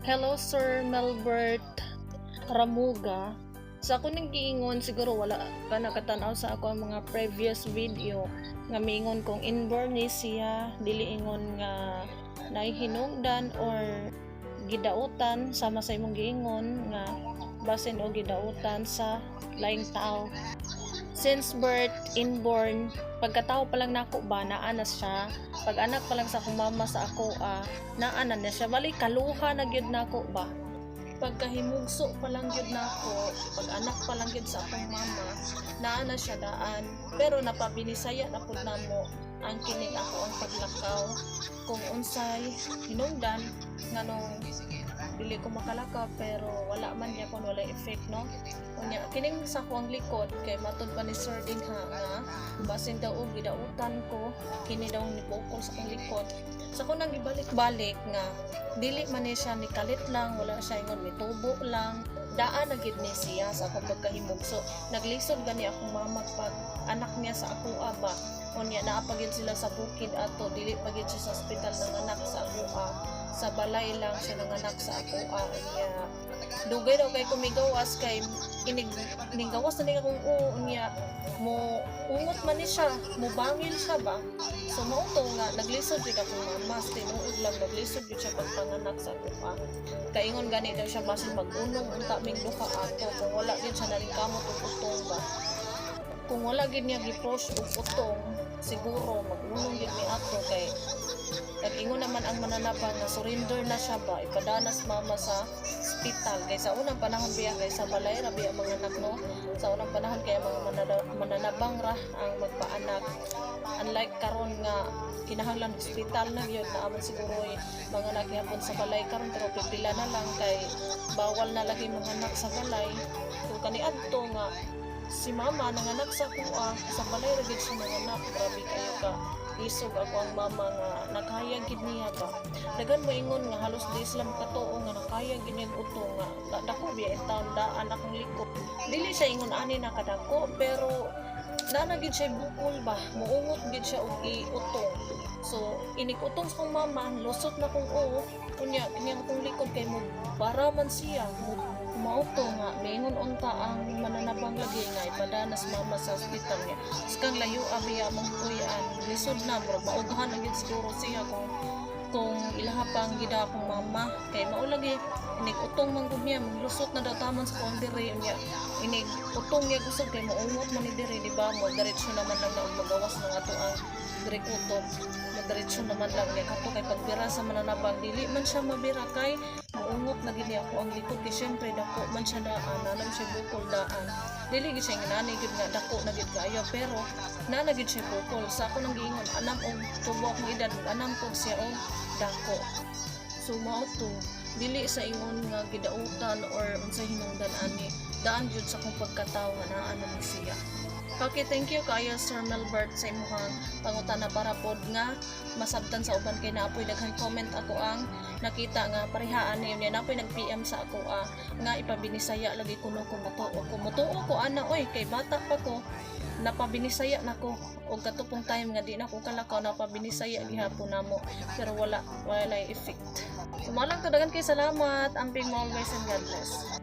Hello Sir Melbert Ramuga. Sa ako nang giingon siguro wala ka nakatanaw sa ako ang mga previous video nga miingon kung inborn ni siya dili ingon nga nahihinungdan or gidautan sama sa imong giingon nga basin o gidautan sa laing tao. Since birth, inborn, pagkatao pa lang nako ba, naa na siya. Pag anak pa lang sa akong mama sa ako, naa na siya. Bali, kaluha na gyud nako ba. Pagkahimugso pa lang gyud nako, pag anak pa lang gyud sa akong mama, naa na siya daan. Pero napabinisaya na pud namo ang kining ako ang paglakaw. Kung unsay hinungdan, nganong dili ko makalakaw pero wala man niya kung wala effect, no? Unya kining sa kuang likod kay matud pa ni Sir din nga basin daw og gidautan ko kini daw ni bukol sa kong likod. Sa ko nang ibalik-balik nga dili man ni siya ni kalit lang, wala siya ingon mitubo lang. Daan na gid ni siya sa akong pagkahimugso. Naglisod gani akong mama pag anak niya sa ako ba. Unya naa pa gid sila sa bukid ato, dili pa gid siya sa ospital ng anak sa ako sa balay lang siya nanganak sa ako niya dugay daw kay kumigawas kay ininggawas na niya kung niya mo ungot man ni siya mo bangil siya ba so mao to nga naglisod jud ako mama tinuod lang naglisod jud siya pagpanganak sa ako kay ingon gani daw siya basin mag-unong unta ming duha ato kung wala gid siya naring kamot og utong ba kung wala gid niya gi-push og utong siguro mag-unong gid mi ato kay nag-ingon naman ang mananabang na surrender na siya ba ipadanas mama sa hospital kay sa unang panahon biya kay sa balay ra biya mga anak no sa unang panahon kay mga mananabang ra ang magpaanak unlike karon nga kinahanglan hospital na gyud na amon siguro mga anak gyapon sa balay karon pero pipila na lang kay bawal na lagi mga anak sa balay kung kaniadto nga si mama nanganak sa kuha sa balay ra gyud siya nanganak grabe kayo ka isog ako ang mama nga nakaya gid niya ba dagan mo ingon nga halos di sila makatuo nga nakaya gid niya utong nga dako biya taon daan akong likod dili siya ingon ani na kadako pero na gid siya bukol ba muungot gid siya og iutong so inikutong sa kong mama lusot na kong unya kanyang kong likod kay mo baraman siya mauto nga maingon unta ang mananabang lagi nga ipadanas mama sa ospital niya skang layo abiya mong kuyan lisod na bro maughan agad siguro siya kung ilahapang gida akong mama kay maulagi inig utong man gud niya lusot na daw taman sa kong diri niya inig utong niya gusog kay maungot man ni diri di ba mo diretso naman lang na magawas ng ato ang diri kutob diretso naman lang niya kato kay pagbira sa mananabang dili man siya mabira kay maungot na gini ako ang likod kay syempre dako man siya daan nanam siya bukol daan dili gid siya nganani gid nga dako na gid kaayo pero nanagid siya bukol sa ako nang giingon anam og tubo akong edad anam pod siya og dako so mao to dili sa ingon nga gidautan or unsay hinungdan ani daan jud sa kong pagkatawo nga naa na ni siya. Okay, thank you kaayo Sir Melbert sa imong pangutana para pod nga masabtan sa uban kay naapoy daghan comment ako ang nakita nga parehaan niya naapoy nag-PM sa ako nga ipabinisaya lagi kuno ko matuo ko ana oy kay bata pa ko napabinisaya nako og katupong time nga di na ko kalakaw napabinisaya gihapon namo pero wala effect. Sumalang to daghan kay salamat amping always and God bless.